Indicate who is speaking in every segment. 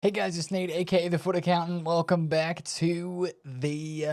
Speaker 1: Hey guys, it's Nate, aka the Foot Accountant. Welcome back to the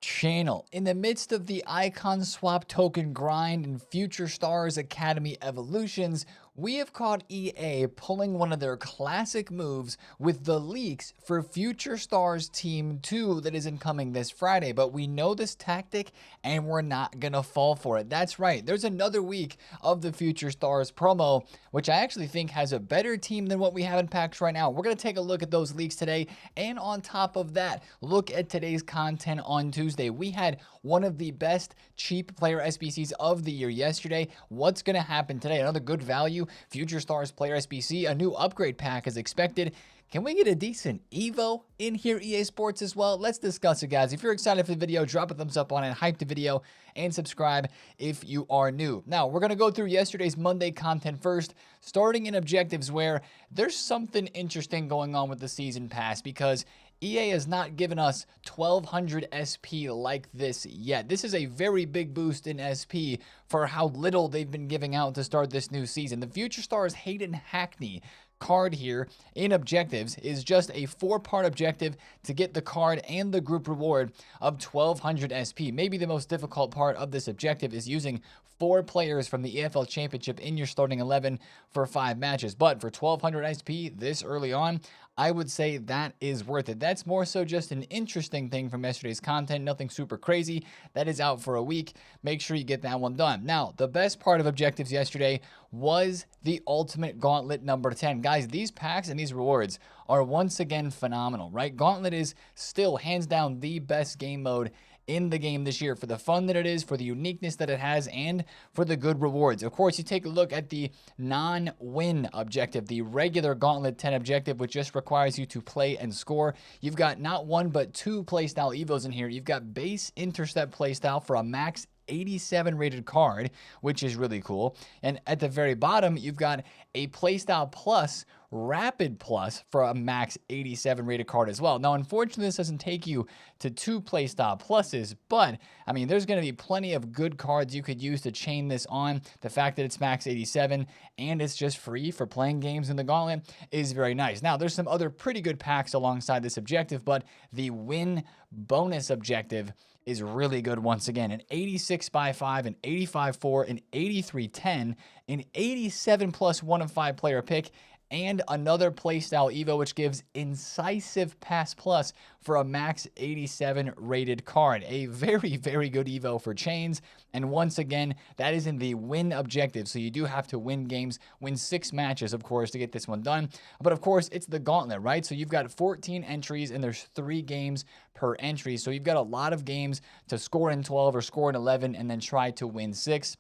Speaker 1: channel. In the midst of the icon swap token grind and Future Stars Academy evolutions, we have caught EA pulling one of their classic moves with the leaks for Future Stars Team 2 that isn't coming this Friday. But we know this tactic and we're not gonna fall for it. That's right, there's another week of the Future Stars promo, which I actually think has a better team than what we have in packs right now. We're gonna take a look at those leaks today, and on top of that, look at today's content on Tuesday. We had one of the best cheap player SBCs of the year yesterday. What's gonna happen today? Another good value Future Stars player SBC. A new upgrade pack is expected. Can we get a decent Evo in here, EA Sports, as well? Let's discuss it, guys. If you're excited for the video, drop a thumbs up on it, hype the video, and subscribe if you are new. Now, we're going to go through yesterday's Monday content first, starting in objectives, where there's something interesting going on with the season pass, because EA has not given us 1200 SP like this yet. This is a very big boost in SP for how little they've been giving out to start this new season. The Future Stars Hayden Hackney card here in objectives is just a 4-part objective to get the card and the group reward of 1200 SP. Maybe the most difficult part of this objective is using 4 players from the EFL Championship in your starting 11 for 5 matches. But for 1200 SP this early on, I would say that is worth it. That's more so just an interesting thing from yesterday's content, nothing super crazy. That is out for a week. Make sure you get that one done. Now, the best part of objectives yesterday was the ultimate gauntlet number 10. Guys, these packs and these rewards are once again phenomenal, right? Gauntlet is still hands down the best game mode in the game this year, for the fun that it is, for the uniqueness that it has, and for the good rewards. Of course, you take a look at the non-win objective, the regular Gauntlet 10 objective, which just requires you to play and score. You've got not one, but 2 playstyle evos in here. You've got base intercept playstyle for a max 87 rated card, which is really cool. And at the very bottom, you've got a playstyle plus rapid plus for a max 87 rated card as well. Now, unfortunately, this doesn't take you to 2 playstyle pluses, but I mean, there's going to be plenty of good cards you could use to chain this on. The fact that it's max 87 and it's just free for playing games in the gauntlet is very nice. Now, there's some other pretty good packs alongside this objective, but the win bonus objective is really good once again. An 86x5, an 85-4, an 83-10, an 87 plus 1 of 5 player pick, and another playstyle evo, which gives incisive pass plus for a max 87 rated card. A very, very good evo for chains. And once again, that is in the win objective. So you do have to win games, win 6 matches, of course, to get this one done. But of course, it's the gauntlet, right? So you've got 14 entries and there's 3 games per entry. So you've got a lot of games to score in 12 or score in 11 and then try to win 6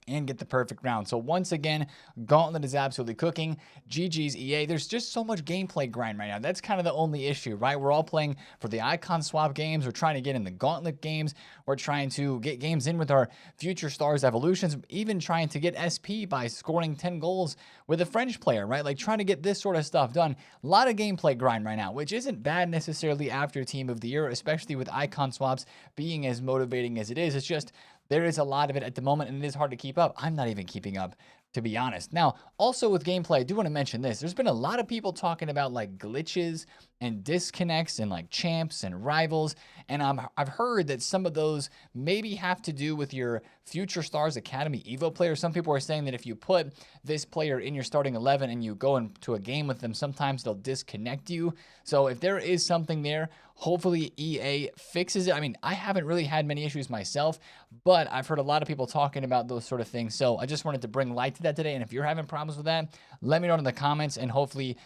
Speaker 1: and get the perfect round. So once again, Gauntlet is absolutely cooking. GG's EA. There's just so much gameplay grind right now. That's kind of the only issue, right? We're all playing for the icon swap games. We're trying to get in the Gauntlet games. We're trying to get games in with our Future Stars evolutions, even trying to get SP by scoring 10 goals with a French player, right? Like trying to get this sort of stuff done. A lot of gameplay grind right now, which isn't bad necessarily after Team of the Year, especially with icon swaps being as motivating as it is. It's just there is a lot of it at the moment, and it is hard to keep up. I'm not even keeping up, to be honest. Now, also with gameplay, I do want to mention this. There's been a lot of people talking about like glitches and disconnects and like champs and rivals, and I've heard that some of those maybe have to do with your Future Stars Academy Evo player. Some people are saying that if you put this player in your starting 11 and you go into a game with them, sometimes they'll disconnect you. So if there is something there, hopefully EA fixes it. I mean, I haven't really had many issues myself, but I've heard a lot of people talking about those sort of things. So I just wanted to bring light to that today. And if you're having problems with that, let me know in the comments, and hopefully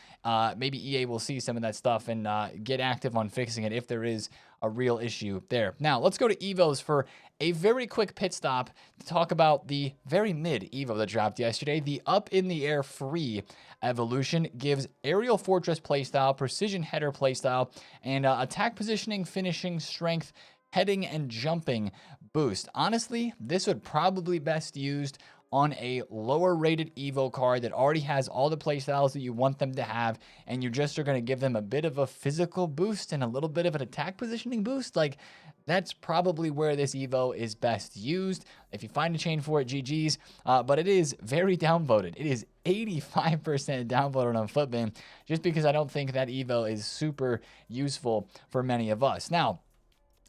Speaker 1: maybe EA will see some of that stuff and get active on fixing it if there is a real issue there. Now, let's go to Evos for a very quick pit stop to talk about the very mid Evo that dropped yesterday. The Up in the Air Free evolution gives Aerial Fortress playstyle, Precision Header playstyle, and attack positioning, finishing, strength, heading, and jumping boost. Honestly, this would probably best used on a lower rated Evo card that already has all the playstyles that you want them to have, and you just are going to give them a bit of a physical boost and a little bit of an attack positioning boost, like that's probably where this Evo is best used. If you find a chain for it, GG's, but it is very downvoted. It is 85% downvoted on Futbin, just because I don't think that Evo is super useful for many of us. Now,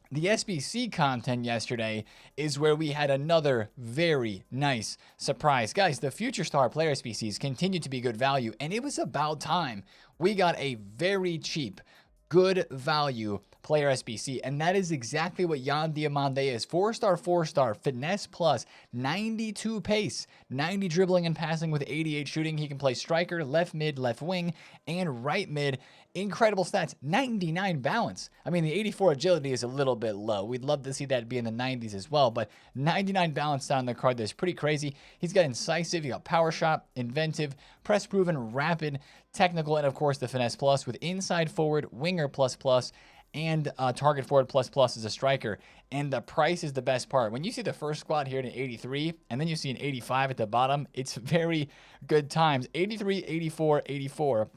Speaker 1: the SBC content yesterday is where we had another very nice surprise. Guys, the Future Star player SBCs continue to be good value, and it was about time we got a very cheap, good value player SBC, and that is exactly what Diomande is. 4-star, finesse plus, 92 pace, 90 dribbling and passing with 88 shooting. He can play striker, left mid, left wing, and right mid. Incredible stats, 99 balance. I mean, the 84 agility is a little bit low. We'd love to see that be in the 90s as well, but 99 balance down the card, that's pretty crazy. He's got incisive, you got power shot, inventive, press proven, rapid, technical, and of course the finesse plus with inside forward, winger plus plus, and target forward plus plus as a striker. And the price is the best part. When you see the first squad here at an 83 and then you see an 85 at the bottom, it's very good times. 83, 84, 84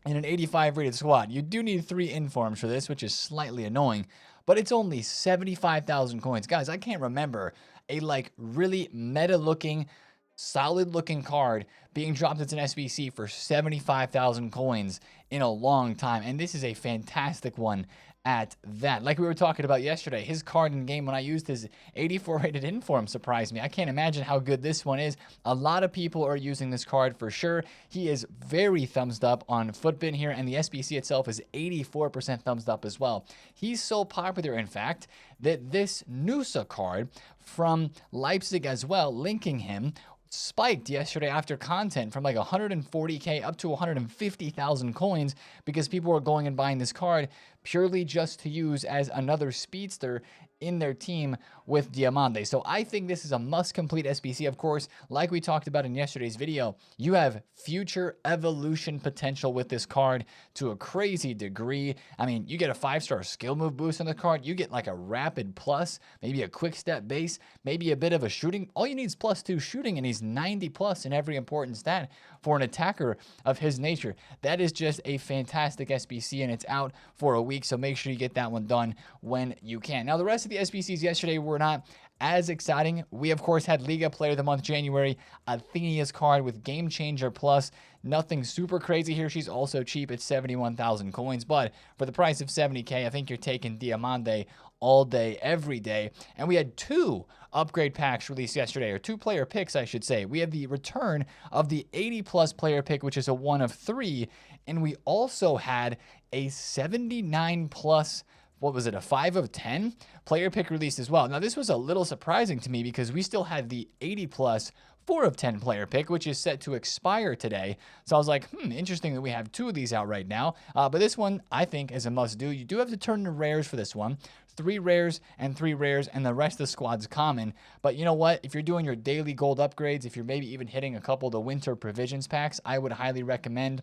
Speaker 1: in an 85 rated squad. You do need 3 informs for this, which is slightly annoying, but it's only 75,000 coins. Guys, I can't remember a like really meta looking, solid looking card being dropped as an SBC for 75,000 coins in a long time, and this is a fantastic one at that. Like we were talking about yesterday, his card in game when I used his 84 rated inform surprised me. I can't imagine how good this one is. A lot of people are using this card for sure. He is very thumbs up on Futbin here, and the SBC itself is 84% thumbs up as well. He's so popular, in fact, that this Nusa card from Leipzig as well, linking him, spiked yesterday after content from like 140k up to 150,000 coins because people were going and buying this card purely just to use as another speedster in their team with Diomande. So I think this is a must complete SBC. Of course, like we talked about in yesterday's video, you have future evolution potential with this card to a crazy degree. I mean, you get a 5-star skill move boost on the card, you get like a rapid plus, maybe a quick step base, maybe a bit of a shooting. All you need is +2 shooting, and he's 90 plus in every important stat for an attacker of his nature. That is just a fantastic SBC, and it's out for a week, so make sure you get that one done when you can. Now, the rest of the SBCs yesterday were not as exciting. We, of course, had Liga Player of the Month January, Athenia's card with Game Changer Plus. Nothing super crazy here. She's also cheap at 71,000 coins, but for the price of 70k, I think you're taking Diomande all day, every day. And we had 2 upgrade packs released yesterday, or 2 player picks, I should say. We have the return of the 80+ player pick, which is a 1 of 3, and we also had a 79+, what was it, a 5 of 10 player pick released as well. Now, this was a little surprising to me because we still had the 80+ 4 of 10 player pick, which is set to expire today. So I was like, interesting that we have 2 of these out right now. But this one, I think, is a must-do. You do have to turn to rares for this one. 3 rares and 3 rares, and the rest of the squad's common. But you know what? If you're doing your daily gold upgrades, if you're maybe even hitting a couple of the winter provisions packs, I would highly recommend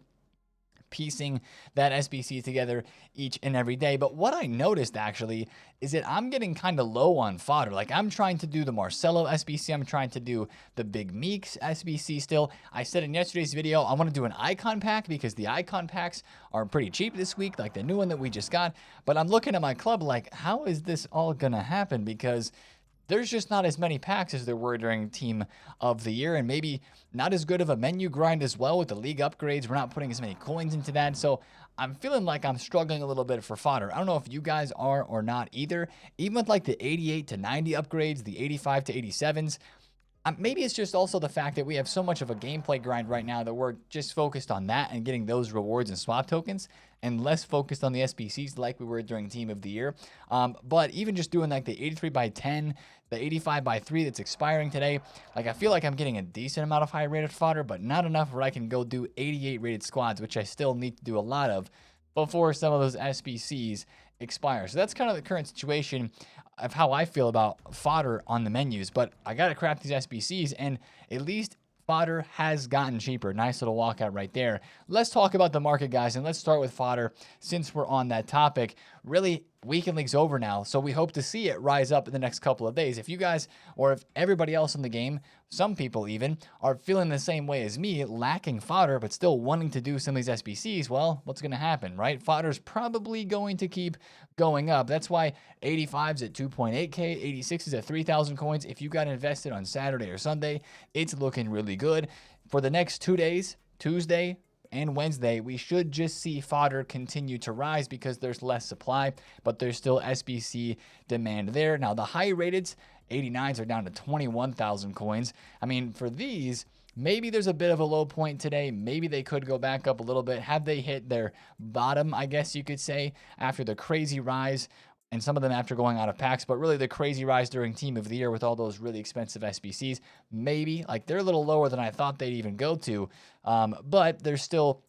Speaker 1: piecing that SBC together each and every day. But what I noticed actually is that I'm getting kind of low on fodder. Like, I'm trying to do the Marcelo SBC, I'm trying to do the Big Meeks SBC still. I said in yesterday's video I want to do an icon pack because the icon packs are pretty cheap this week, like the new one that we just got. But I'm looking at my club like, how is this all gonna happen? Because there's just not as many packs as there were during Team of the Year, and maybe not as good of a menu grind as well with the league upgrades. We're not putting as many coins into that, so I'm feeling like I'm struggling a little bit for fodder. I don't know if you guys are or not either. Even with like the 88 to 90 upgrades, the 85 to 87s, maybe it's just also the fact that we have so much of a gameplay grind right now that we're just focused on that and getting those rewards and swap tokens, and less focused on the SBCs like we were during Team of the Year. But even just doing like the 83 by 10, the 85 by 3 that's expiring today, like I feel like I'm getting a decent amount of high rated fodder, but not enough where I can go do 88 rated squads, which I still need to do a lot of before some of those SBCs expire. So that's kind of the current situation of how I feel about fodder on the menus. But I got to craft these SBCs, and at least fodder has gotten cheaper. Nice little walkout right there. Let's talk about the market, guys, and let's start with fodder since we're on that topic. Really, weekend league's over now, so we hope to see it rise up in the next couple of days. If you guys, or if everybody else in the game some people even are feeling the same way as me, lacking fodder, but still wanting to do some of these SBCs. Well, what's going to happen, right? Fodder's probably going to keep going up. That's why 85's at 2.8K, 86 is at 3,000 coins. If you got invested on Saturday or Sunday, it's looking really good. For the next 2 days, Tuesday and Wednesday, we should just see fodder continue to rise because there's less supply, but there's still SBC demand there. Now, the high rated 89s are down to 21,000 coins. I mean, for these, maybe there's a bit of a low point today. Maybe they could go back up a little bit. Have they hit their bottom, I guess you could say, after the crazy rise? And some of them after going out of packs, but really the crazy rise during Team of the Year with all those really expensive SBCs, maybe. Like, they're a little lower than I thought they'd even go to, but there's still,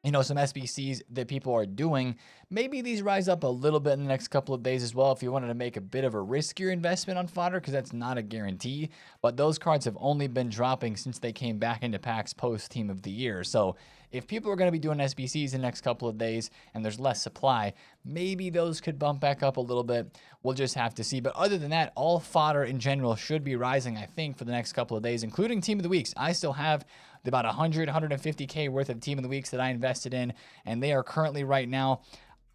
Speaker 1: you know, some SBCs that people are doing. Maybe these rise up a little bit in the next couple of days as well if you wanted to make a bit of a riskier investment on fodder, because that's not a guarantee. But those cards have only been dropping since they came back into packs post Team of the Year. So if people are going to be doing SBCs in the next couple of days and there's less supply, maybe those could bump back up a little bit. We'll just have to see. But other than that, all fodder in general should be rising, I think, for the next couple of days, including Team of the Weeks. I still have about 150K worth of Team of the Weeks that I invested in, and they are currently right now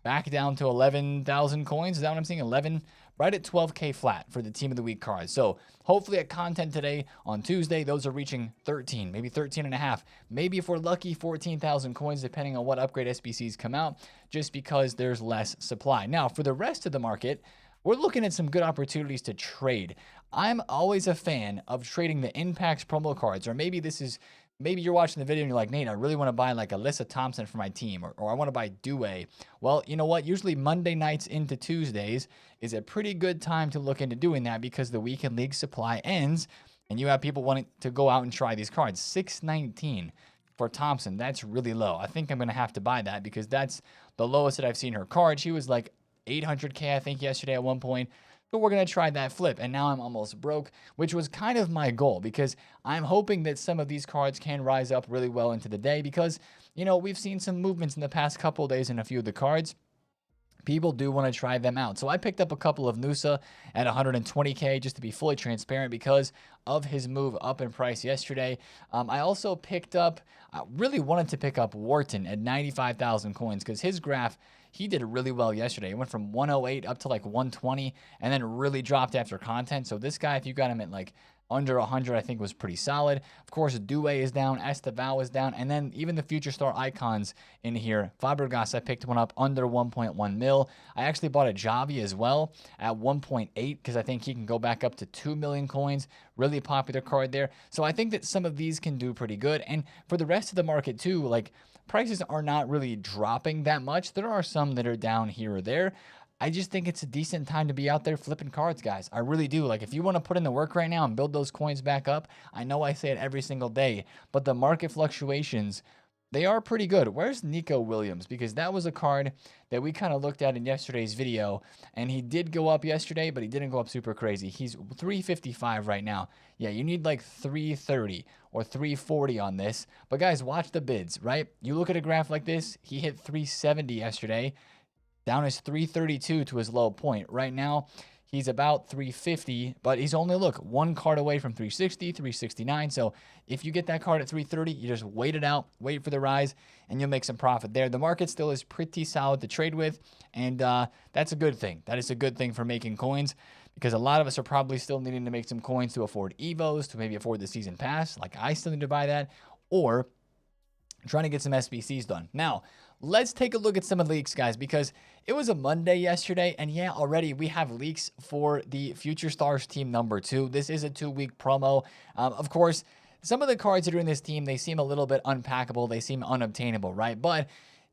Speaker 1: back down to 11,000 coins. Is that what I'm saying? 11, right at 12K flat for the Team of the Week cards. So hopefully at content today on Tuesday, those are reaching 13, maybe 13 and a half, maybe if we're lucky, 14,000 coins, depending on what upgrade SBCs come out, just because there's less supply. Now, for the rest of the market, we're looking at some good opportunities to trade. I'm always a fan of trading the Impacts promo cards, or maybe you're watching the video and you're like, Nate, I really want to buy like Alyssa Thompson for my team, or I want to buy Due. Well, you know what? Usually Monday nights into Tuesdays is a pretty good time to look into doing that because the weekend league supply ends and you have people wanting to go out and try these cards. 619 for Thompson. That's really low. I think I'm going to have to buy that because that's the lowest that I've seen her card. She was like 800K, I think, yesterday at one point. But we're going to try that flip. And now I'm almost broke, which was kind of my goal because I'm hoping that some of these cards can rise up really well into the day because, you know, we've seen some movements in the past couple of days in a few of the cards. People do want to try them out. So I picked up a couple of Nusa at 120K just to be fully transparent because of his move up in price yesterday. I also really wanted to pick up Wharton at 95,000 coins because his graph, he did really well yesterday. It went from 108 up to like 120 and then really dropped after content. So this guy, if you got him at like under 100, I think was pretty solid. Of course, Due is down, Esteval is down, and then even the Future Star icons in here. Fabregas, I picked one up under 1.1 mil. I actually bought a Javi as well at 1.8 because I think he can go back up to 2 million coins. Really popular card there. So I think that some of these can do pretty good. And for the rest of the market too, like prices are not really dropping that much. There are some that are down here or there. I just think it's a decent time to be out there flipping cards, guys. I really do. Like, if you want to put in the work right now and build those coins back up, I know I say it every single day, but the market fluctuations, they are pretty good. Where's Nico Williams? Because that was a card that we kind of looked at in yesterday's video, and he did go up yesterday, but he didn't go up super crazy. He's 355 right now. Yeah, you need like 330 or 340 on this. But guys, watch the bids, right? You look at a graph like this, he hit 370 yesterday. Down is 332 to his low point. Right now, he's about 350, but he's only, look, one card away from 360, 369. So if you get that card at 330, you just wait it out, wait for the rise, and you'll make some profit there. The market still is pretty solid to trade with, and that's a good thing. That is a good thing for making coins because a lot of us are probably still needing to make some coins to afford Evos, to maybe afford the season pass. Like, I still need to buy that, or trying to get some SBCs done. Now, let's take a look at some of the leaks, guys, because it was a Monday yesterday, and yeah, already we have leaks for the Future Stars team number 2. This is a 2-week promo. Of course, some of the cards that are in this team, they seem a little bit unpackable. They seem unobtainable, right? But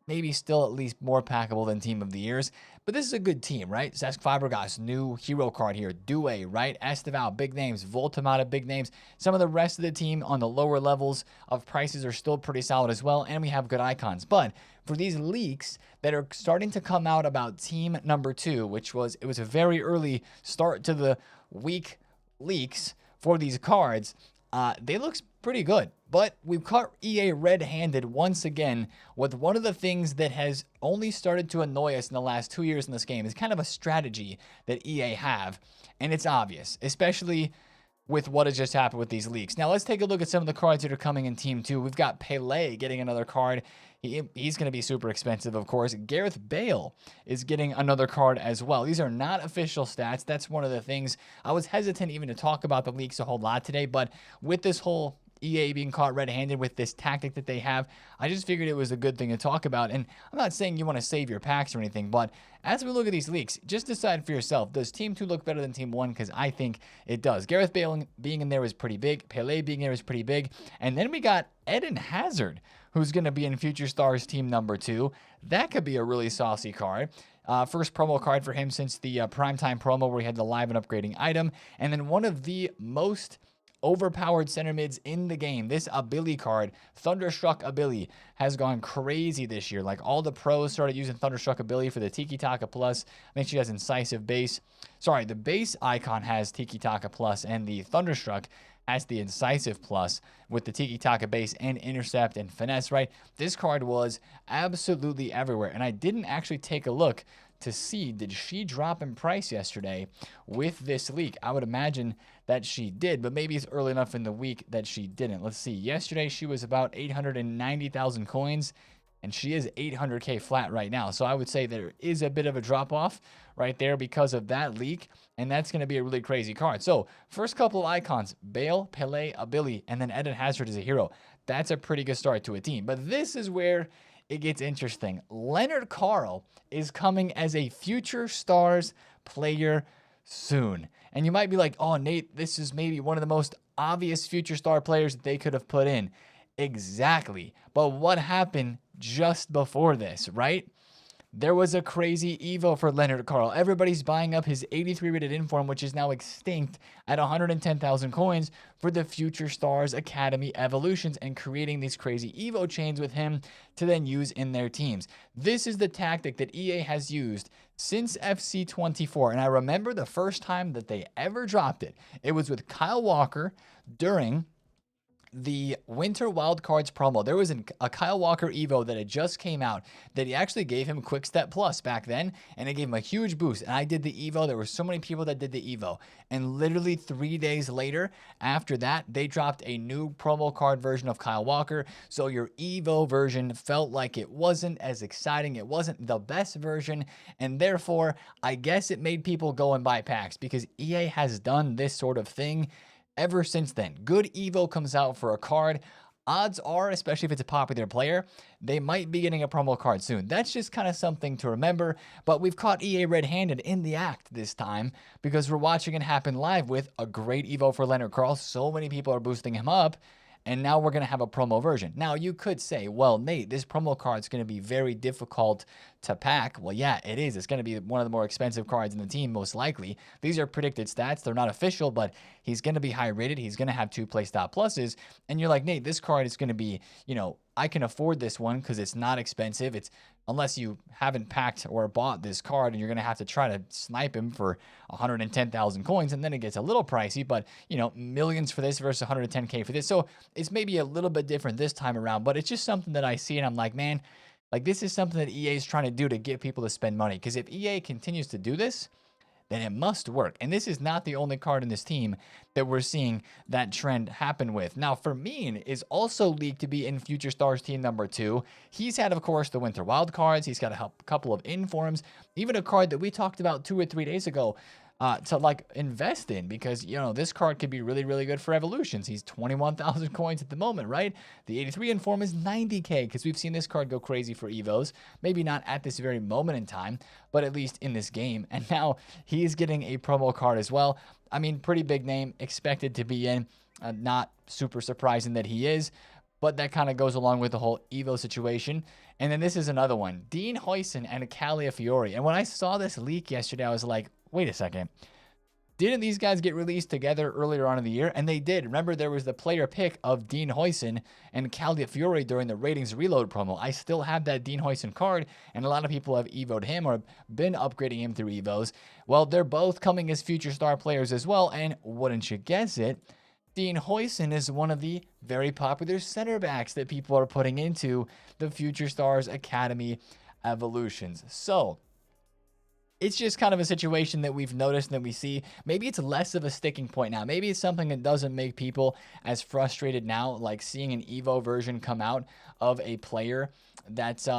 Speaker 1: maybe still at least more packable than Team of the Years. But this is a good team, right? Cesc Fabregas, new hero card here. Due, right? Esteval, big names. Voltamata, big names. Some of the rest of the team on the lower levels of prices are still pretty solid as well, and we have good icons. But for these leaks that are starting to come out about team number 2, it was a very early start to the week leaks for these cards, they look pretty good. But we've caught EA red-handed once again with one of the things that has only started to annoy us in the last 2 years in this game. It's kind of a strategy that EA have, and it's obvious, especially with what has just happened with these leaks. Now, let's take a look at some of the cards that are coming in Team 2. We've got Pele getting another card. He's going to be super expensive, of course. Gareth Bale is getting another card as well. These are not official stats. That's one of the things. I was hesitant even to talk about the leaks a whole lot today, but with this whole EA being caught red-handed with this tactic that they have, I just figured it was a good thing to talk about. And I'm not saying you want to save your packs or anything, but as we look at these leaks, just decide for yourself, does Team 2 look better than Team 1? Because I think it does. Gareth Bale being in there is pretty big. Pele being in there is pretty big. And then we got Eden Hazard, who's going to be in Future Stars Team number 2. That could be a really saucy card. First promo card for him since the Primetime promo where he had the live and upgrading item. And then one of the most overpowered center mids in the game. This Abili card, Thunderstruck Abili, has gone crazy this year. Like, all the pros started using Thunderstruck Abili for the Tiki Taka Plus. I think she has Incisive Base. Sorry, the base icon has Tiki Taka Plus, and the Thunderstruck has the Incisive Plus with the Tiki Taka Base and Intercept and Finesse, right? This card was absolutely everywhere, and I didn't actually take a look to see, did she drop in price yesterday with this leak? I would imagine that she did, but maybe it's early enough in the week that she didn't. Let's see. Yesterday, she was about 890,000 coins, and she is 800K flat right now. So I would say there is a bit of a drop-off right there because of that leak, and that's going to be a really crazy card. So first couple of icons, Bale, Pele, Abili, and then Eden Hazard is a hero. That's a pretty good start to a team. But this is where it gets interesting. Leonard Carl is coming as a Future Stars player soon. And you might be like, oh, Nate, this is maybe one of the most obvious Future Star players that they could have put in. Exactly. But what happened just before this, right? There was a crazy Evo for Leonard Carl. Everybody's buying up his 83 rated inform, which is now extinct at 110,000 coins for the Future Stars Academy Evolutions, and creating these crazy Evo chains with him to then use in their teams. This is the tactic that EA has used since FC24. And I remember the first time that they ever dropped it. It was with Kyle Walker during the Winter Wildcards promo. There was a Kyle Walker Evo that had just came out that he actually gave him Quick Step Plus back then, and it gave him a huge boost. And I did the Evo. There were so many people that did the Evo. And literally 3 days later, after that, they dropped a new promo card version of Kyle Walker. So your Evo version felt like it wasn't as exciting. It wasn't the best version. And therefore, I guess it made people go and buy packs, because EA has done this sort of thing ever since then. Good Evo comes out for a card. Odds are, especially if it's a popular player, they might be getting a promo card soon. That's just kind of something to remember. But we've caught EA red-handed in the act this time, because we're watching it happen live with a great Evo for Leonard Carl. So many people are boosting him up, and now we're going to have a promo version. Now, you could say, well, Nate, this promo card is going to be very difficult to pack. Well, yeah, it is. It's going to be one of the more expensive cards in the team, most likely. These are predicted stats. They're not official, but he's going to be high rated. He's going to have 2 play stop pluses. And you're like, Nate, this card is going to be, I can afford this one because it's not expensive. It's unless you haven't packed or bought this card, and you're going to have to try to snipe him for 110,000 coins, and then it gets a little pricey, but millions for this versus 110K for this. So it's maybe a little bit different this time around, but it's just something that I see, and I'm like, man, like, this is something that EA is trying to do to get people to spend money. Because if EA continues to do this, then it must work. And this is not the only card in this team that we're seeing that trend happen with. Now, Fermin is also leaked to be in Future Stars team number 2. He's had, of course, the Winter Wild cards. He's got a couple of informs, even a card that we talked about 2 or 3 days ago to like invest in, because this card could be really, really good for evolutions. He's 21,000 coins at the moment, right? The 83 inform is 90K, because we've seen this card go crazy for Evos. Maybe not at this very moment in time, but at least in this game. And now he's getting a promo card as well. I mean, pretty big name, expected to be in. Not super surprising that he is, but that kind of goes along with the whole Evo situation. And then this is another one, Dean Huyson and Caliafiore. And when I saw this leak yesterday, I was like, wait a second. Didn't these guys get released together earlier on in the year? And they did. Remember, there was the player pick of Dean Huyson and Caliafiore during the Ratings Reload promo. I still have that Dean Huyson card, and a lot of people have Evo'd him or been upgrading him through Evos. Well, they're both coming as Future Star players as well, and wouldn't you guess it, Dean Huyson is one of the very popular center backs that people are putting into the Future Stars Academy Evolutions. So it's just kind of a situation that we've noticed and that we see. Maybe it's less of a sticking point now. Maybe it's something that doesn't make people as frustrated now, like seeing an Evo version come out of a player that's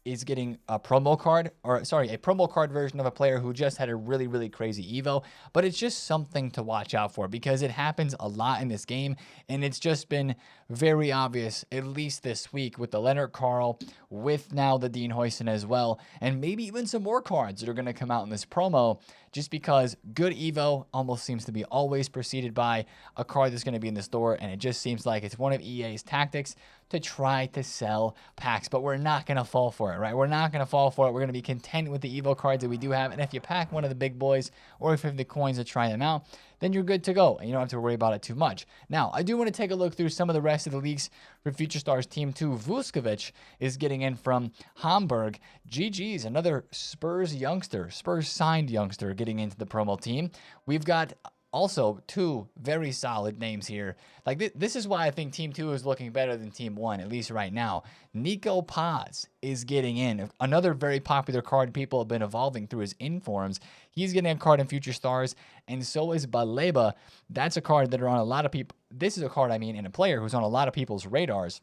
Speaker 1: is getting a promo card, or sorry, a promo card version of a player who just had a really, really crazy Evo. But it's just something to watch out for because it happens a lot in this game. And it's just been very obvious, at least this week, with the Leonard Carl, with now the Dean Huijsen as well, and maybe even some more cards that are going to come out in this promo, just because good Evo almost seems to be always preceded by a card that's going to be in the store. And it just seems like it's one of EA's tactics to try to sell packs, but we're not going to fall for it, right? We're not going to fall for it. We're going to be content with the Evo cards that we do have. And if you pack one of the big boys, or if you have the coins to try them out, then you're good to go, and you don't have to worry about it too much. Now, I do want to take a look through some of the rest of the leaks for Future Stars Team 2. Vuskovic is getting in from Hamburg. GG's, another Spurs youngster, Spurs signed youngster getting into the promo team. We've got also two very solid names here. Like this is why I think Team 2 is looking better than Team 1, at least right now. Nico Paz is getting in. Another very popular card people have been evolving through his informs. He's getting a card in Future Stars, and so is Baleba. That's a card that are on a lot of people. This is a card, I mean, and a player who's on a lot of people's radars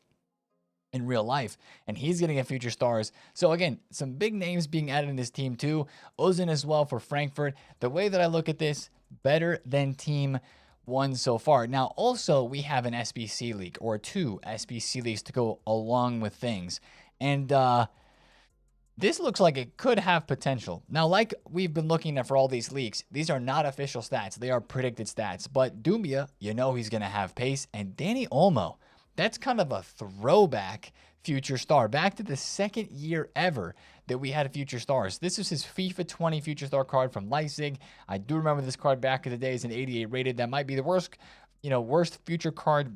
Speaker 1: in real life, and he's getting a Future Stars. So again, some big names being added in this team too. Ozan as well for Frankfurt. The way that I look at this, better than Team 1 so far. Now, also, we have an SBC leak, or two SBC leaks to go along with things. And this looks like it could have potential. Now, like we've been looking at for all these leaks, these are not official stats. They are predicted stats. But Doumbia, you know he's going to have pace. And Danny Olmo, that's kind of a throwback Future Star. Back to the second year ever that we had Future Stars. This is his FIFA 20 Future Star card from Leipzig. I do remember this card back in the days, an 88 rated. That might be the worst future card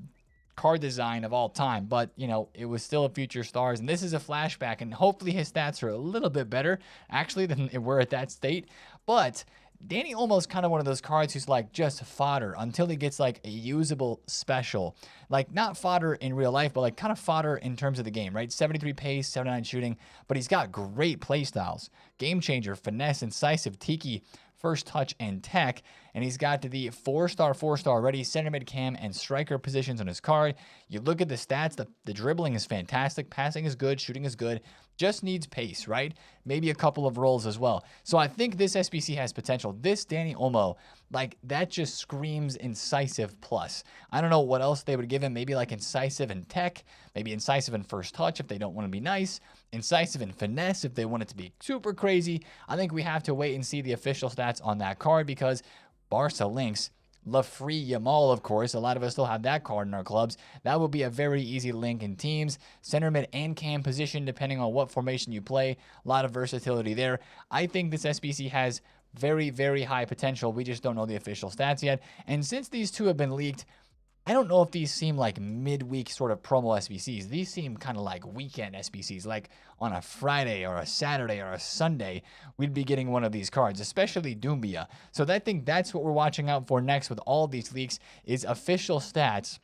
Speaker 1: design of all time, but it was still a Future Stars, and this is a flashback, and hopefully his stats are a little bit better actually than we're at that state. But Danny Olmo's kind of one of those cards who's like just fodder until he gets like a usable special. Like not fodder in real life, but like kind of fodder in terms of the game, right? 73 pace, 79 shooting, but he's got great play styles. Game changer, finesse, incisive, tiki, first touch, and tech. And he's got the 4-star ready center mid cam and striker positions on his card. You look at the stats, the dribbling is fantastic, passing is good, shooting is good. Just needs pace, right? Maybe a couple of rolls as well. So I think this SBC has potential. This Danny Olmo, like that just screams incisive plus. I don't know what else they would give him. Maybe like incisive and tech, maybe incisive and first touch if they don't want to be nice, incisive and finesse if they want it to be super crazy. I think we have to wait and see the official stats on that card because Barca links Lafree Yamal, of course. A lot of us still have that card in our clubs. That will be a very easy link in teams. Center mid and cam position, depending on what formation you play. A lot of versatility there. I think this SBC has very, very high potential. We just don't know the official stats yet. And since these two have been leaked, I don't know if these seem like midweek sort of promo SBCs. These seem kind of like weekend SBCs, like on a Friday or a Saturday or a Sunday, we'd be getting one of these cards, especially Doumbia. So I think that's what we're watching out for next with all of these leaks is official stats.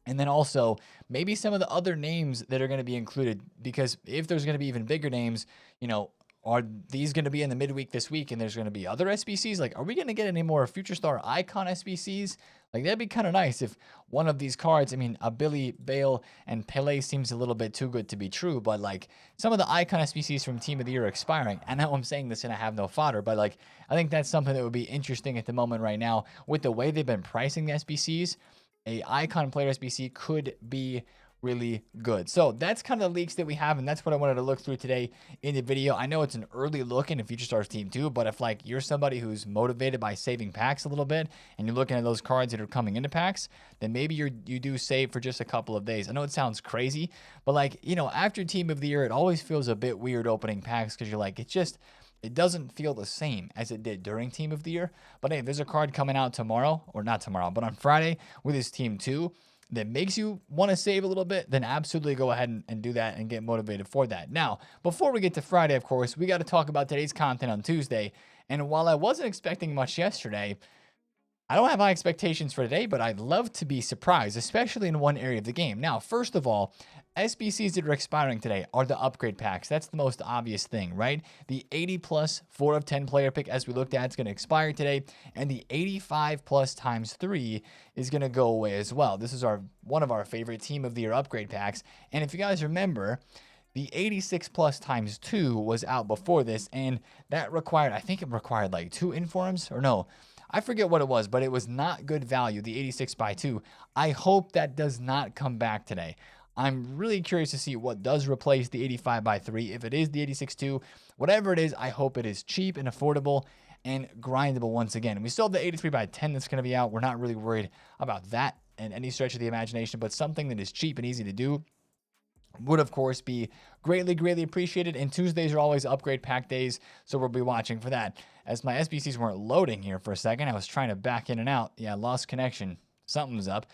Speaker 1: And then also maybe some of the other names that are going to be included, because if there's going to be even bigger names, are these going to be in the midweek this week and there's going to be other SBCs? Like, are we going to get any more Future Star Icon SBCs? Like, that'd be kind of nice if one of these cards, I mean, a Billy, Bale, and Pele seems a little bit too good to be true, but like some of the Icon SBCs from Team of the Year are expiring. I know I'm saying this and I have no fodder, but like, I think that's something that would be interesting at the moment right now with the way they've been pricing the SBCs. A Icon player SBC could be really good. So that's kind of the leaks that we have, and that's what I wanted to look through today in the video. I know it's an early look into Future Stars Team 2, but if like you're somebody who's motivated by saving packs a little bit and you're looking at those cards that are coming into packs, then maybe you do save for just a couple of days. I know it sounds crazy, but like, after Team of the Year, it always feels a bit weird opening packs because you're like, it doesn't feel the same as it did during Team of the Year. But hey, there's a card coming out tomorrow, or not tomorrow, but on Friday with his Team 2 that makes you want to save a little bit, then absolutely go ahead and do that and get motivated for that. Now, before we get to Friday, of course, we got to talk about today's content on Tuesday. And while I wasn't expecting much yesterday, I don't have high expectations for today, but I'd love to be surprised, especially in one area of the game. Now, first of all, SBCs that are expiring today are the upgrade packs. That's the most obvious thing, right? The 80 plus 4 of 10 player pick, as we looked at, is going to expire today. And the 85 plus times 3 is going to go away as well. This is one of our favorite team of the year upgrade packs. And if you guys remember, the 86 plus times 2 was out before this, and that required, I think it required like 2 informs, or no, I forget what it was, but it was not good value, the 86 by 2. I hope that does not come back today. I'm really curious to see what does replace the 85 by 3. If it is the 86-2, whatever it is, I hope it is cheap and affordable and grindable once again. We still have the 83 by 10 that's going to be out. We're not really worried about that in any stretch of the imagination, but something that is cheap and easy to do would, of course, be greatly appreciated. And Tuesdays are always upgrade pack days, so we'll be watching for that. As my SBCs weren't loading here for a second, I was trying to back in and out. Yeah, lost connection. Something's up.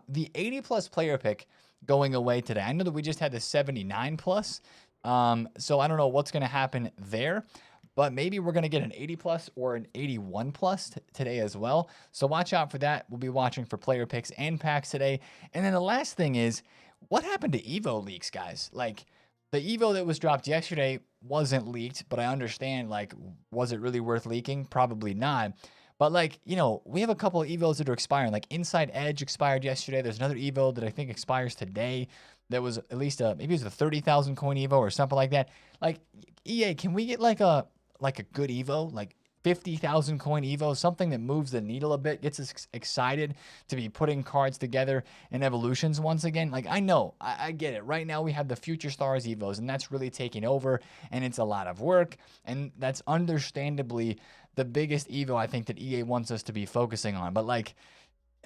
Speaker 1: The 80 plus player pick going away today. I know that we just had the 79 plus, so I don't know what's going to happen there. But maybe we're going to get an 80 plus or an 81 plus today as well. So watch out for that. We'll be watching for player picks and packs today. And then the last thing is, what happened to Evo leaks, guys? Like, the Evo that was dropped yesterday wasn't leaked, but I understand, like, was it really worth leaking? Probably not. But, like, you know, we have a couple of Evos that are expiring. Like, Inside Edge expired yesterday. There's another Evo that I think expires today. That was at least maybe it was a 30,000 coin Evo or something like that. Like, EA, can we get like a good Evo? Like 50,000 coin Evo, something that moves the needle a bit, gets us excited to be putting cards together in evolutions once again. Like, I know, I get it. Right now we have the Future Stars Evos, and that's really taking over, and it's a lot of work, and that's understandably the biggest Evo I think that EA wants us to be focusing on. But like,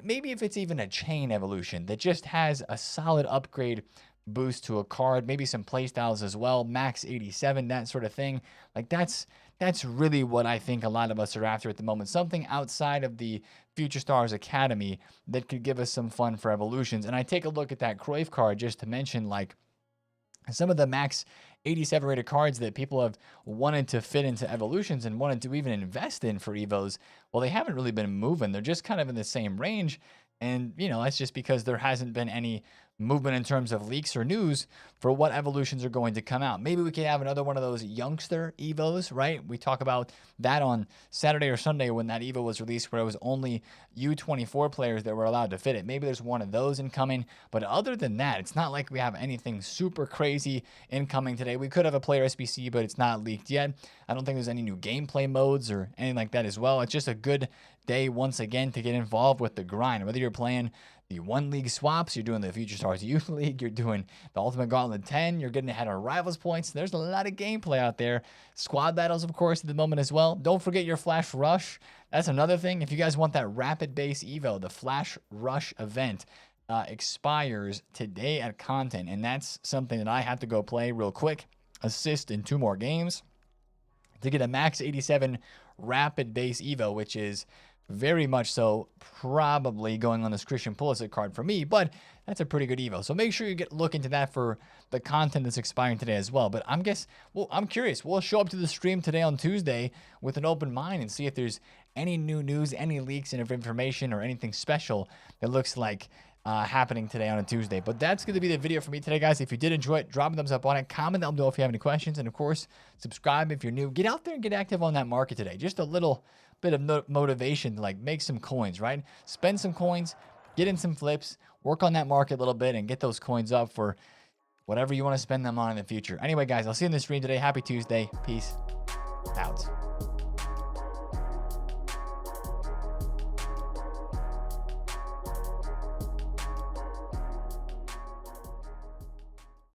Speaker 1: maybe if it's even a chain evolution that just has a solid upgrade boost to a card, maybe some playstyles as well, max 87, that sort of thing. Like, that's really what I think a lot of us are after at the moment. Something outside of the Future Stars Academy that could give us some fun for evolutions. And I take a look at that Cruyff card just to mention, like, some of the max 87 rated cards that people have wanted to fit into evolutions and wanted to even invest in for Evos. Well, they haven't really been moving. They're just kind of in the same range. And, you know, that's just because there hasn't been any movement in terms of leaks or news for what evolutions are going to come out. Maybe we could have another one of those youngster Evos, right? We talk about that on Saturday or Sunday when that Evo was released, where it was only U24 players that were allowed to fit it. Maybe there's one of those incoming. But other than that, it's not like we have anything super crazy incoming today. We could have a player SBC, but it's not leaked yet. I don't think there's any new gameplay modes or anything like that as well. It's just a good day once again to get involved with the grind. Whether you're playing the 1 league swaps, you're doing the Future Stars Youth League, you're doing the Ultimate Gauntlet 10, you're getting ahead on Rivals points. There's a lot of gameplay out there. Squad battles, of course, at the moment as well. Don't forget your Flash Rush. That's another thing. If you guys want that rapid base Evo, the Flash Rush event expires today at Content, and that's something that I have to go play real quick. Assist in 2 more games to get a max 87 rapid base Evo, which is very much so probably going on this Christian Pulisic card for me, but that's a pretty good Evo. So make sure you look into that for the content that's expiring today as well. But I'm curious. We'll show up to the stream today on Tuesday with an open mind and see if there's any new news, any leaks of information, or anything special that looks like happening today on a Tuesday. But that's going to be the video for me today, guys. If you did enjoy it, drop a thumbs up on it, comment down below if you have any questions, and of course, subscribe if you're new. Get out there and get active on that market today. Just a little bit of motivation to like make some coins, right? Spend some coins, get in some flips, work on that market a little bit, and get those coins up for whatever you want to spend them on in the future. Anyway, guys, I'll see you in the stream today. Happy Tuesday. Peace out.